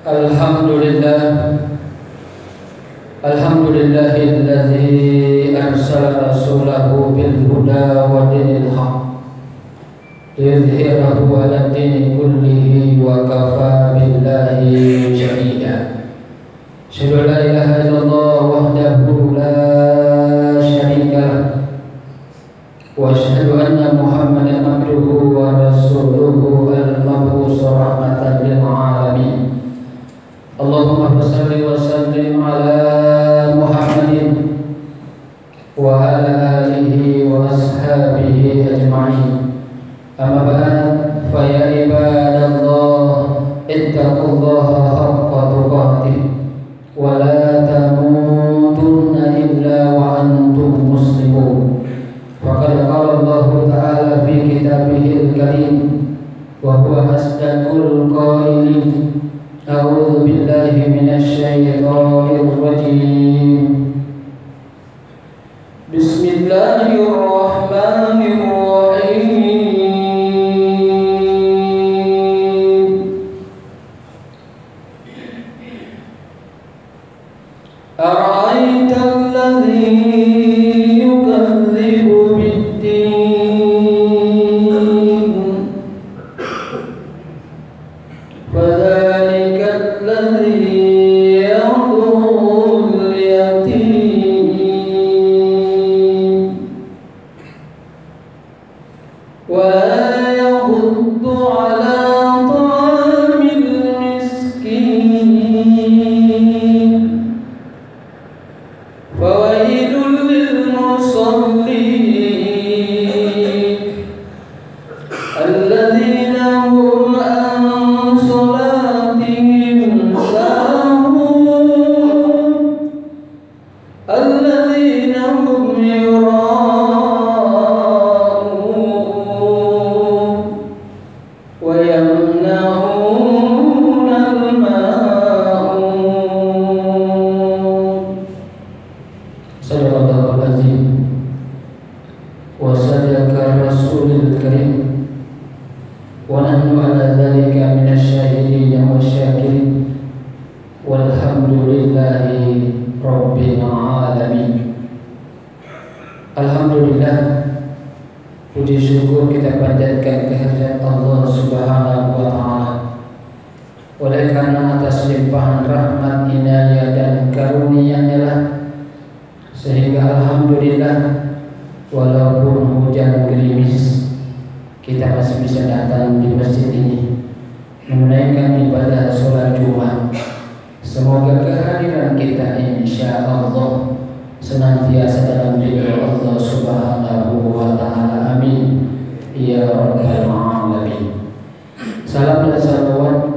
Alhamdulillah, alhamdulillahilladzi arsala rasulahu bil huda wa dinil haq liyudhhirahu 'ala ad-dini kullihi wa kafa billahi shahida. Asyhadu an la ilaha illallah wahdahu la syarika lah wa asyhadu anna Muhammadan abduhu wa rasuluhu al-mab'uts rahmatan lil 'alamin. Allahumma shalli wa sallim ala Muhammadin wa ala alihi wa ashabihi ajma'in. Amma ba'd, fa ya ibadallah ittaqullaha haqqa tuqatih wa la tamutunna illa wa antum muslimun. Faqad qala Allah ta'ala fi kitabihil karim wa huwa asdaqul qailin. A'udzu billahi minasy syaithanir rajim. Bismillahirrahmanirrahim. Ara'aital ladzi yukadzibu bid-din fadzalikal ladzi yad'ul yatim wa la yahuddu 'ala ta'amil miskin. Fawailul lil musallin alladzina hum an salatihim sahun alladzina hum yura'un wa yamna'una al-ma'un. Sadaqallahul azim wa sadaqa rasulul karim wa nahnu ala dzalika minasy syahidin wa syakirin walhamdulillahi rabbil alamin. Alhamdulillah, puji syukur kita panjatkan kehadirat Allah Subhanahu wa taala. Oleh karena atas limpahan rahmat, inayah dan karunia-Nya lah, sehingga alhamdulillah walaupun hujan gerimis kita masih bisa datang di masjid ini menunaikan ibadah sholat Jumat. Semoga kehadiran kita insya Allah senantiasa dalam ridha Allah Subhanahu wa taala. Amin ya rabbal alamin. Salam dan salawat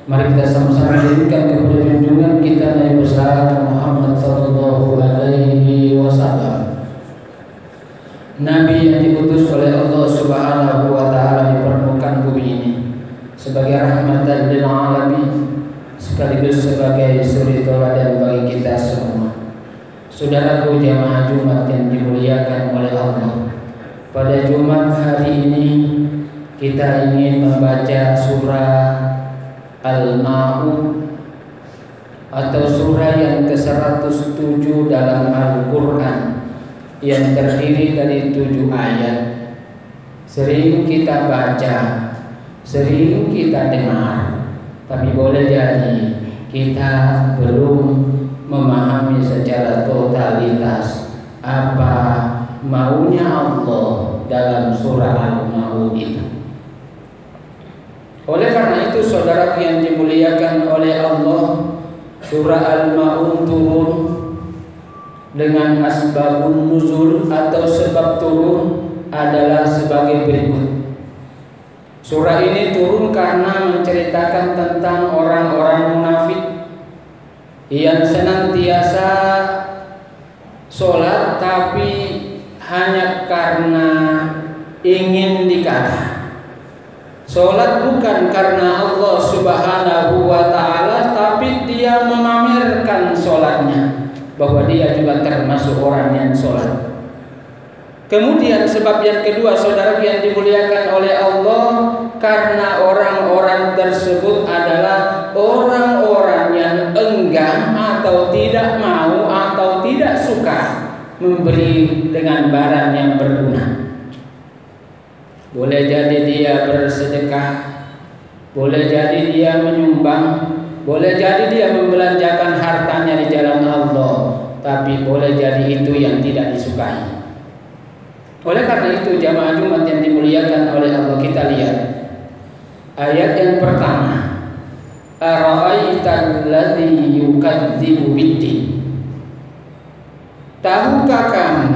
mari kita sama-sama dirikan kepada junjungan kita Nabi besar Muhammad sallallahu alaihi wasallam, Nabi yang diutus oleh Allah Subhanahu wa taala di permukaan bumi ini sebagai rahmatan lil alamin sekaligus sebagai suri tauladan bagi kita semua. Saudaraku jamaah Jumat yang dimuliakan oleh Allah, pada Jumat hari ini kita ingin membaca surah Al-Ma'un atau surah yang ke-107 dalam Al-Quran yang terdiri dari 7 ayat. Sering kita baca, sering kita dengar, tapi boleh jadi kita belum memahami secara totalitas apa maunya Allah dalam surah Al-Ma'un itu. Oleh karena itu saudara yang dimuliakan oleh Allah, surah Al-Ma'un turun dengan asbabun nuzul atau sebab turun adalah sebagai berikut. Surah ini turun karena menceritakan tentang orang-orang munafik yang senantiasa sholat tapi hanya karena ingin dikata. Sholat bukan karena Allah Subhanahu wa ta'ala, tapi dia memamerkan sholatnya bahwa dia juga termasuk orang yang sholat. Kemudian sebab yang kedua, saudara yang dimuliakan oleh Allah, karena orang-orang tersebut adalah orang-orang yang enggan atau tidak mau atau tidak suka memberi dengan barang yang berguna. Boleh jadi dia bersedekah, boleh jadi dia menyumbang, boleh jadi dia membelanjakan hartanya di jalan Allah, tapi boleh jadi itu yang tidak disukai. Oleh karena itu jamaah Jumat yang dimuliakan oleh Allah, kita lihat ayat yang pertama, ara'aital ladzi yukadzibu biddin. Tahukah kamu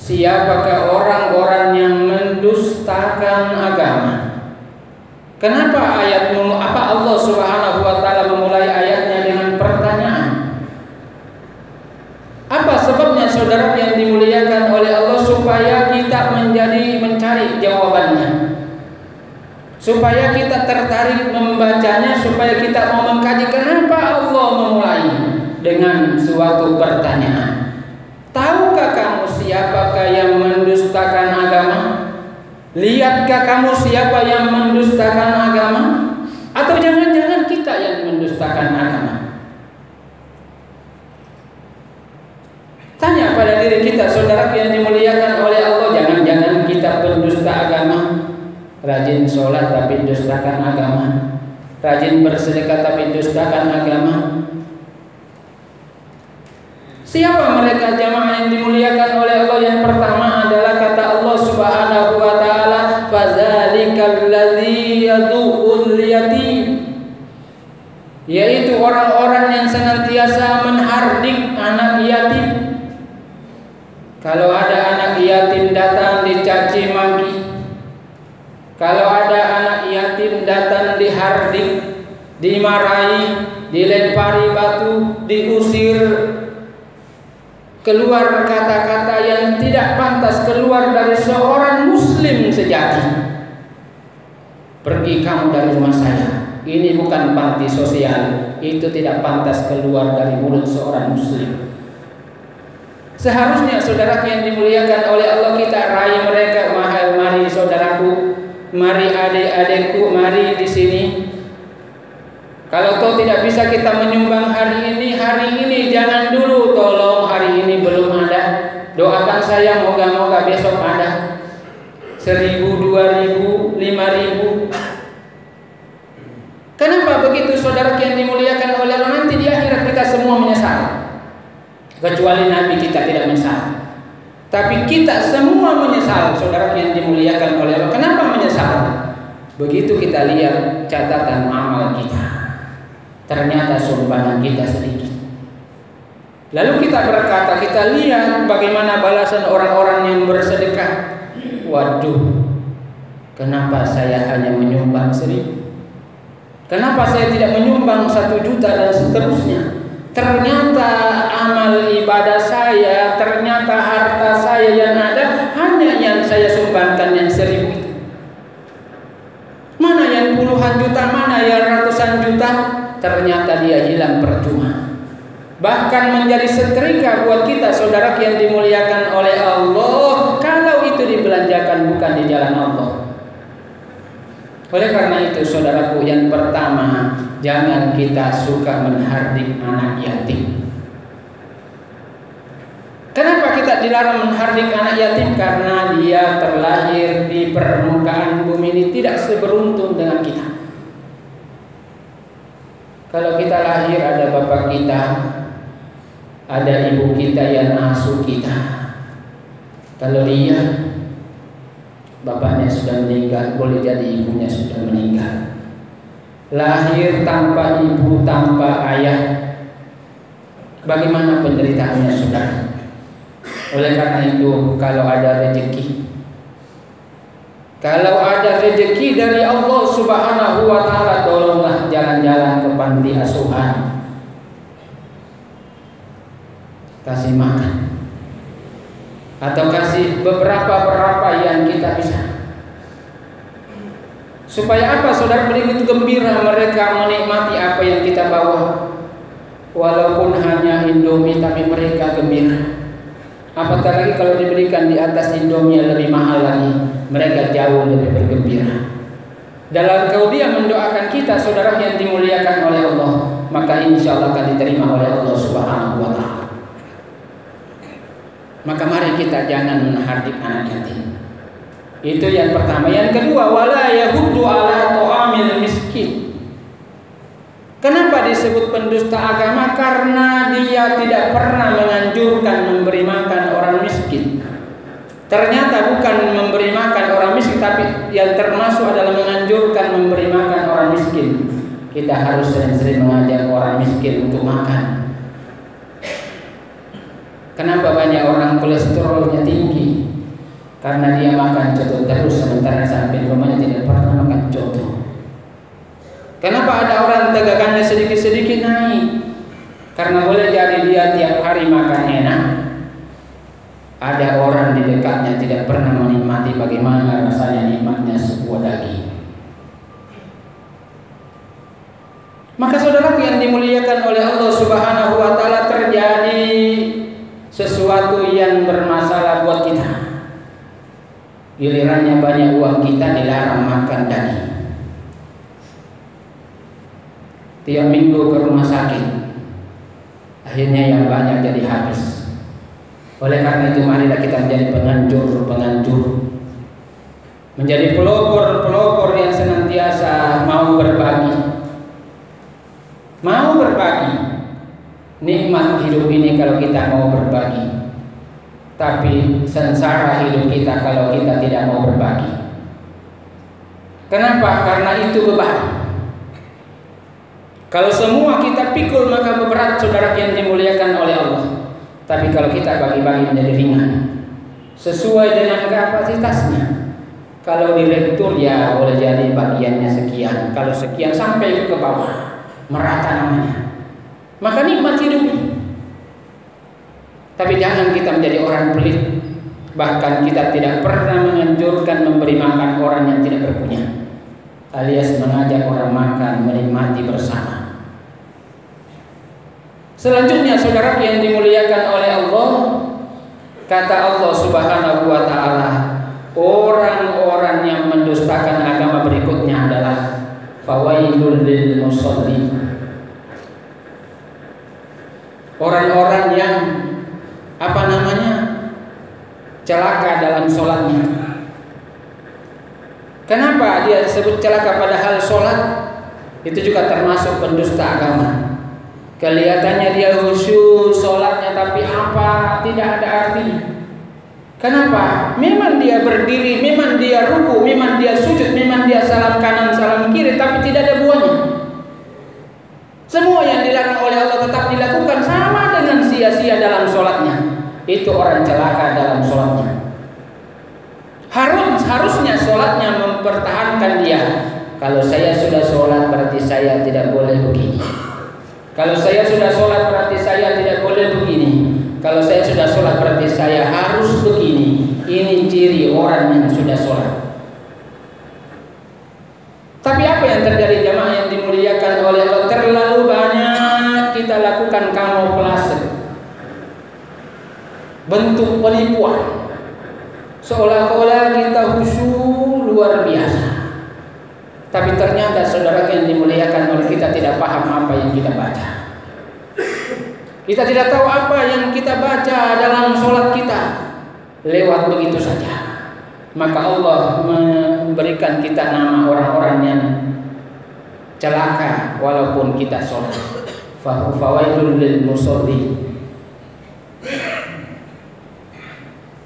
siapakah orang-orang yang mendustakan agama? Kenapa apa Allah Subhanahu wa taala memulai ayatnya dengan pertanyaan? Apa sebabnya saudara yang dimuliakan oleh Allah, supaya kita mencari jawabannya, supaya kita tertarik membacanya, supaya kita mau mengkaji kenapa Allah memulai dengan suatu pertanyaan. Tahukah kamu siapakah yang mendustakan agama? Lihatkah kamu siapa yang mendustakan agama? Atau jangan-jangan kita yang mendustakan agama? Tanya pada diri kita, saudara yang dimuliakan oleh Allah, jangan-jangan kita pendusta agama, rajin sholat tapi dustakan agama, rajin bersedekah tapi dustakan agama. Siapa mereka jamaah yang dimuliakan oleh Allah? Yang pertama adalah kata Allah Subhanahu wa taala, fadzalikal ladzi yadu'ul yatim, yaitu orang-orang yang senantiasa menghardik anak yatim. Kalau ada anak yatim datang dicaci maki, kalau ada anak yatim datang dihardik, dimarahi, dilempari batu, diusir, keluar kata-kata yang tidak pantas keluar dari seorang muslim sejati. Pergi kamu dari rumah saya, ini bukan panti sosial, itu tidak pantas keluar dari mulut seorang muslim. Seharusnya saudara yang dimuliakan oleh Allah, kita raih mereka. Mari saudaraku, mari adik-adikku, mari di sini. Kalau kau tidak bisa kita menyumbang hari ini jangan dulu, tolong hari ini belum ada. Doakan saya moga-moga besok ada. 1.000, 2.000, 5.000. Kenapa begitu saudara yang dimuliakan oleh Allah? Nanti di akhirat kita semua menyesal. Kecuali Nabi kita tidak menyesal, tapi kita semua menyesal, saudara yang dimuliakan oleh Allah. Kenapa menyesal? Begitu kita lihat catatan amal kita, ternyata sumbangan kita sedikit. Lalu kita berkata, kita lihat bagaimana balasan orang-orang yang bersedekah. Waduh, kenapa saya hanya menyumbang 1.000? Kenapa saya tidak menyumbang 1 juta dan seterusnya? Ternyata amal ibadah saya, ternyata harta saya yang ada hanya yang saya sumbangkan yang 1.000 itu. Mana yang puluhan juta, mana yang ratusan juta, ternyata dia hilang percuma. Bahkan menjadi setrika buat kita saudara yang dimuliakan oleh Allah, kalau itu dibelanjakan bukan di jalan Allah. Oleh karena itu saudaraku, yang pertama, jangan kita suka menghardik anak yatim. Kenapa kita dilarang menghardik anak yatim? Karena dia terlahir di permukaan bumi ini tidak seberuntung dengan kita. Kalau kita lahir ada bapak kita, ada ibu kita yang asuh kita. Kalau dia bapaknya sudah meninggal, boleh jadi ibunya sudah meninggal. Lahir tanpa ibu, tanpa ayah, bagaimana penderitaannya saudara? Oleh karena itu, kalau ada rezeki, dari Allah Subhanahu wa taala, tolonglah jalan-jalan ke panti asuhan, kasih makan, atau kasih beberapa yang kita bisa. Supaya apa saudara? Begitu gembira mereka menikmati apa yang kita bawa. Walaupun hanya Indomie tapi mereka gembira. Apatah lagi kalau diberikan di atas Indomie yang lebih mahal lagi, mereka jauh lebih bergembira. Dalam kau dia mendoakan kita, saudara yang dimuliakan oleh Allah, maka insya Allah akan diterima oleh Allah Subhanahu wa Ta'ala. Maka mari kita jangan menghardik anak yatim. Itu yang pertama. Yang kedua, wala yahuddu ala ta'amil miskin. Kenapa disebut pendusta agama? Karena dia tidak pernah menganjurkan memberi makan orang miskin. Ternyata bukan memberi makan orang miskin, tapi yang termasuk adalah menganjurkan memberi makan orang miskin. Kita harus sering-sering mengajak orang miskin untuk makan. Kenapa banyak orang kolesterolnya tinggi? Karena dia makan coto terus, sementara samping rumahnya tidak pernah makan coto. Kenapa ada orang tegangannya sedikit-sedikit naik? Karena boleh jadi dia tiap hari makan enak. Ada orang di dekatnya tidak pernah menikmati bagaimana rasanya nikmatnya sebuah daging. Maka saudara yang dimuliakan oleh Allah Subhanahu wa Ta'ala, terjadi sesuatu yang bermasalah buat kita. Gilirannya banyak uang kita dilarang makan daging. Tiap minggu ke rumah sakit, akhirnya yang banyak jadi habis. Oleh karena itu marilah kita menjadi penganjur, menjadi pelopor yang senantiasa mau berbagi. Nikmat hidup ini kalau kita mau berbagi, tapi sengsara hidup kita kalau kita tidak mau berbagi. Kenapa? Karena itu beban. Kalau semua kita pikul maka berat, saudara yang dimuliakan oleh Allah. Tapi kalau kita bagi-bagi menjadi ringan, sesuai dengan kapasitasnya. Kalau direktur ya boleh jadi bagiannya sekian, kalau sekian sampai ke bawah, merata namanya. Maka nikmat hidup ini. Tapi jangan kita menjadi orang pelit. Bahkan kita tidak pernah menganjurkan memberi makan orang yang tidak berpunya, alias mengajak orang makan, menikmati bersama. Selanjutnya saudara yang dimuliakan oleh Allah, kata Allah Subhanahu wa Ta'ala, orang-orang yang mendustakan agama berikutnya adalah fawailul lil musallin. Orang-orang yang celaka dalam sholatnya. Kenapa dia disebut celaka padahal sholat itu juga termasuk pendusta agama? Kelihatannya dia khusyuk sholatnya, tapi apa? Tidak ada artinya. Kenapa? Memang dia berdiri, memang dia ruku, memang dia sujud, memang dia salam kanan, salam kiri, tapi tidak ada buahnya. Semua yang dilarang oleh Allah tetap dilakukan, sama dengan sia-sia dalam sholatnya. Itu orang celaka dalam sholatnya. Harusnya sholatnya mempertahankan dia. Kalau saya sudah sholat berarti saya tidak boleh begini. Kalau saya sudah sholat berarti saya tidak boleh begini. Kalau saya sudah sholat berarti saya harus begini. Ini ciri orang yang sudah sholat. Tapi apa yang terjadi jamaah yang dimuliakan oleh Allah? Terlalu banyak kita lakukan kamuflase, bentuk penipuan, seolah-olah kita khusyuk luar biasa. Tapi ternyata saudara yang dimuliakan oleh kita tidak paham apa yang kita baca. Kita tidak tahu apa yang kita baca dalam sholat kita, lewat begitu saja. Maka Allah memberikan kita nama orang-orang yang celaka walaupun kita sholat. Fawailul lil musallin.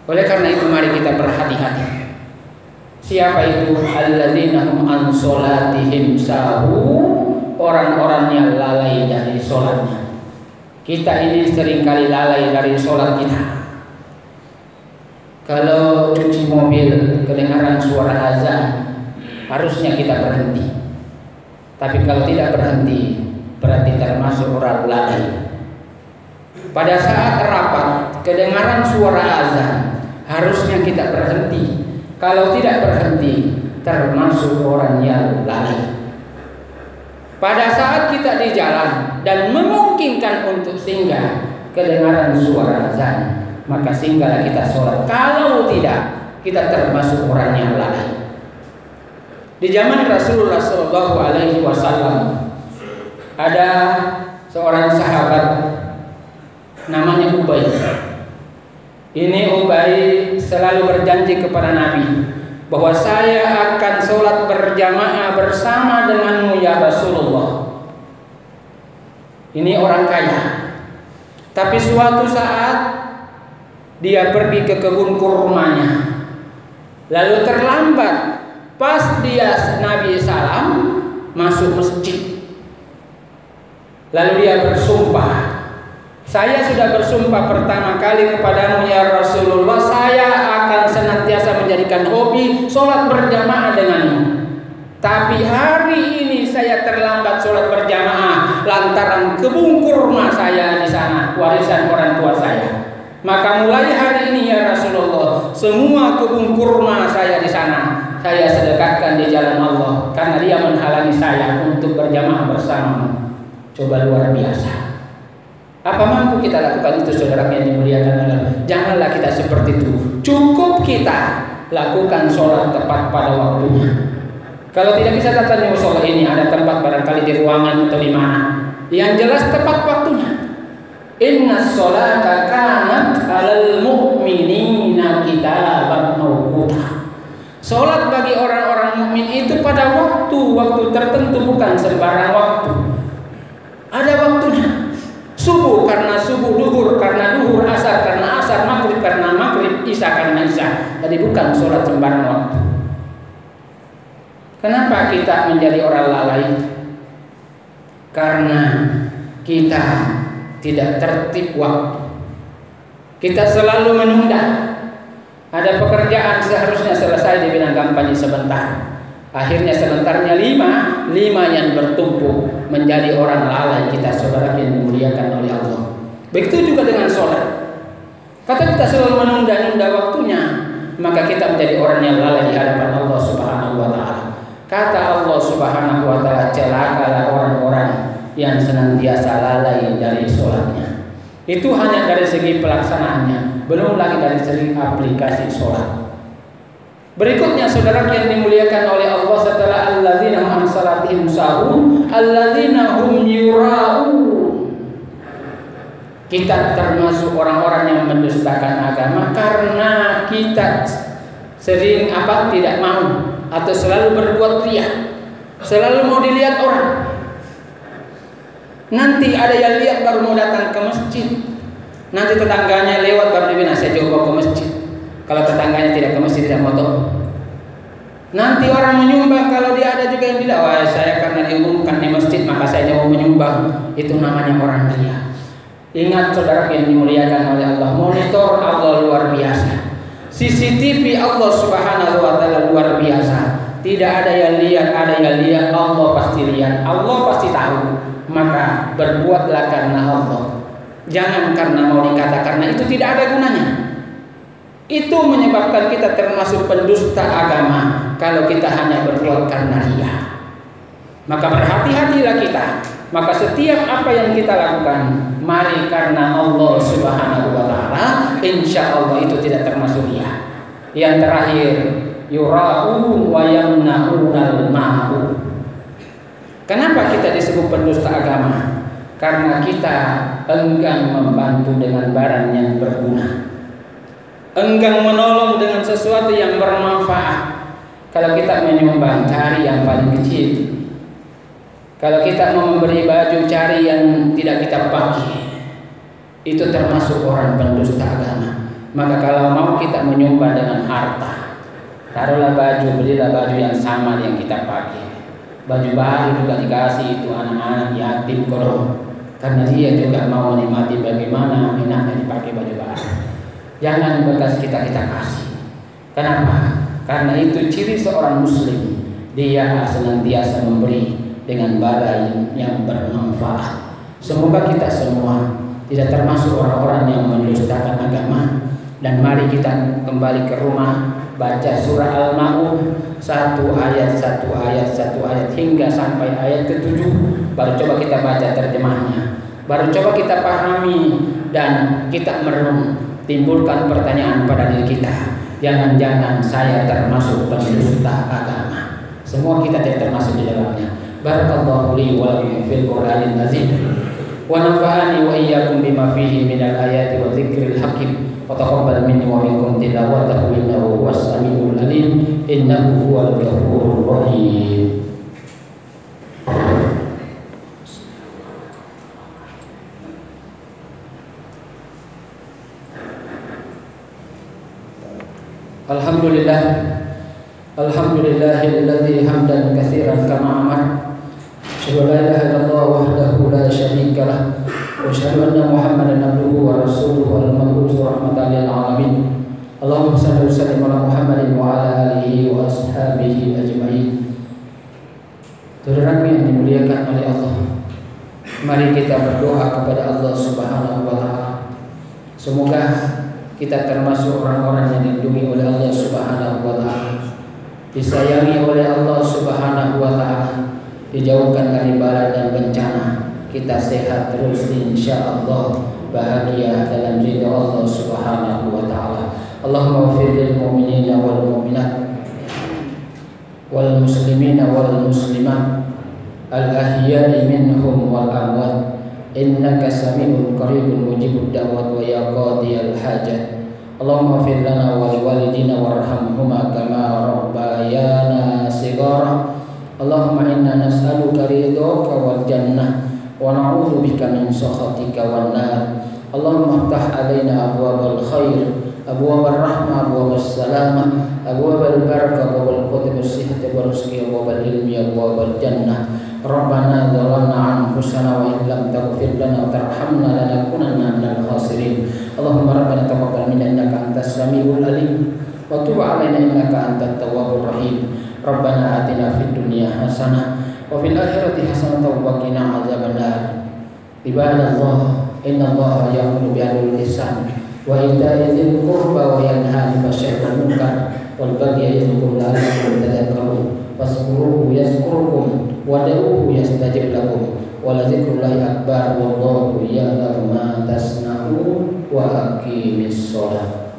Oleh karena itu mari kita berhati-hati. Siapa itu? Alladzina hum an sholatihim sahun, orang-orang yang lalai dari sholatnya. Kita ini seringkali lalai dari sholat kita. Kalau cuci mobil kedengaran suara azan, harusnya kita berhenti. Tapi kalau tidak berhenti, berarti termasuk orang lalai. Pada saat rapat kedengaran suara azan, harusnya kita berhenti. Kalau tidak berhenti, termasuk orang yang lalai. Pada saat kita di jalan dan memungkinkan untuk singgah, kedengaran suara azan, maka singgahlah kita sholat. Kalau tidak, kita termasuk orang yang lalai. Di zaman Rasulullah SAW ada seorang sahabat namanya Ubay. Ini Ubay selalu berjanji kepada Nabi bahwa saya akan sholat berjamaah bersama denganmu ya Rasulullah. Ini orang kaya. Tapi suatu saat dia pergi ke kebun kurmanya, lalu terlambat. Pas dia Nabi salam masuk masjid, lalu dia bersumpah, saya sudah bersumpah pertama kali kepadamu ya Rasulullah, saya akan senantiasa menjadikan hobi sholat berjamaah denganmu. Tapi hari ini saya terlambat sholat berjamaah lantaran kebun kurma saya di sana, warisan orang tua saya. Maka mulai hari ini ya Rasulullah, semua kebun kurma saya di sana saya sedekahkan di jalan Allah, karena dia menghalangi saya untuk berjamaah bersamamu. Coba luar biasa. Apa mampu kita lakukan itu, saudara yang dimuliakan Allah? Janganlah kita seperti itu. Cukup kita lakukan sholat tepat pada waktunya. Kalau tidak bisa datang di musola ini, ada tempat barangkali di ruangan atau di mana, yang jelas tepat waktunya. Inna sholata kanat 'alal mu'minina kitaban mawquta. Sholat bagi orang-orang mukmin itu pada waktu tertentu, bukan sembarang waktu. Ada waktunya. Subuh karena subuh, duhur karena duhur, asar karena asar, maghrib karena maghrib, isya karena isya. Jadi bukan sholat sembarang waktu. Kenapa kita menjadi orang lalai? Karena kita tidak tertib waktu. Kita selalu menunda. Ada pekerjaan seharusnya selesai di bidang kampanye sebentar, akhirnya sebentarnya lima yang bertumpuk, menjadi orang lalai kita, saudara yang dimuliakan oleh Allah. Begitu juga dengan sholat. Kata kita selalu menunda-nunda waktunya, maka kita menjadi orang yang lalai di hadapan Allah Subhanahu wa Ta'ala. Kata Allah Subhanahu wa Ta'ala, celakalah orang-orang yang senantiasa lalai dari sholatnya. Itu hanya dari segi pelaksanaannya, belum lagi dari segi aplikasi sholat. Berikutnya saudara yang dimuliakan oleh Allah, setelah alladzina hum salatihim sahun, alladzina hum yura'un. Kita termasuk orang-orang yang mendustakan agama karena kita sering tidak mau atau selalu berbuat riya, selalu mau dilihat orang. Nanti ada yang lihat baru mau datang ke masjid. Nanti tetangganya lewat baru dia bilang, saya coba ke masjid. Kalau tetangganya tidak ke masjid, tidak mau tahu. Nanti orang menyumbang, kalau dia ada juga yang bilang, wah saya karena diumumkan di masjid maka saya mau menyumbang. Itu namanya orang riya. Ingat saudara yang dimuliakan oleh Allah, monitor Allah luar biasa. CCTV Allah Subhanahu wa Ta'ala luar biasa. Tidak ada yang lihat, ada yang lihat, Allah pasti lihat, Allah pasti tahu. Maka berbuatlah karena Allah, jangan karena mau dikata, karena itu tidak ada gunanya. Itu menyebabkan kita termasuk pendusta agama kalau kita hanya berbuat karena riya. Maka berhati-hatilah kita. Maka setiap apa yang kita lakukan, mari karena Allah Subhanahu wa Ta'ala, insya Allah itu tidak termasuk riya. Yang terakhir, yura'un wa yamna'unal ma'u. Kenapa kita disebut pendusta agama? Karena kita enggan membantu dengan barang yang berguna, enggan menolong dengan sesuatu yang bermanfaat. Kalau kita menyumbang, cari yang paling kecil. Kalau kita mau memberi baju, cari yang tidak kita pakai. Itu termasuk orang pendusta agama. Maka kalau mau kita menyumbang dengan harta, taruhlah baju, belilah baju yang sama yang kita pakai. Baju baru juga dikasih itu anak-anak yatim kolong, karena dia juga mau menikmati bagaimana enaknya dipakai baju baru. Jangan bekas kita kasih. Kenapa? Karena itu ciri seorang muslim, dia senantiasa memberi dengan barang yang bermanfaat. Semoga kita semua tidak termasuk orang-orang yang mendustakan agama. Dan mari kita kembali ke rumah, baca surah Al-Ma'un satu ayat hingga sampai ayat ke-7. Baru coba kita baca terjemahnya, baru coba kita pahami dan kita merenung. timbulkan pertanyaan pada diri kita. Jangan-jangan saya termasuk pendusta agama. Semua kita tidak termasuk di dalamnya. Barakallahu li wa lakum fil Qur'anil azim. Wa nafa'ani wa iyyakum bima fihi minal ayati wa dzikril hakim. Wa taqabbal minni wa minkum tilawatahu innahu huwas samiul alim. Innahu huwal ghafurur rahim. Alhamdulillahilladzi hamdan katsiran kama amar. Asyhadu an la ilaha illallah wahdahu la syarika lah wa asyhadu anna Muhammadan abduhu wa rasuluhu al-mab'uts rahmatan lil alamin. Allahumma shalli wa sallim ala Muhammadin wa ala alihi wa ashabihi ajma'in. Saudaraku yang dimuliakan oleh Allah, mari kita berdoa kepada Allah Subhanahu wa taala. Semoga kita termasuk orang-orang yang dilindungi oleh Allah Subhanahu wa taala, disayangi oleh Allah Subhanahu wa taala, dijauhkan dari bala dan bencana. Kita sehat terus insyaallah, bahagia dalam ridha Allah Subhanahu wa taala. Allahumma ighfir lil mu'minina wal mu'minat wal muslimina wal muslimat al ahya'i minhum wal amwat. Innaka sami'un qaribun mujibud da'wat wa ya qadiyal hajat. Allahumma ighfir lana wa liwalidina warhamhuma kama rabbayana shighara. Allahumma inna nas'aluka ridhaka wal jannah wa na'udzu bika min sakhatika wan nar. Allahumma iftah 'alaina abwabal khair, abwabal rahmah, abwabas salamah, abwabal barakah, abwabal qutb as-sihhati wal rizqi, abwabal ilmi, abwabal jannah. Rabbana dhalamna anfusana wa in lam taghfir lana wa tarhamna lanakunanna minal khasirin. Allahumma rabbana taqabbal minna innaka antas samiul alim wa tub 'alaina innaka antat tawwabur rahim. Rabbana atina fid dunya hasanah wa fil akhirati hasanah wa qina adzabannar. Ibadallah, innallaha ya'muru bil 'adli wal ihsan wa ita'i dzil qurba wa yanha 'anil fahsya'i wal munkar wal bagyi ya'izukum la'allakum tadhakkarun. Fazkuruhu yazkurkum wad'uuhu yastajib lakum wa la dzikrullahi akbar wallahu ya'lamu ma tasna'un wa aqimis shalah.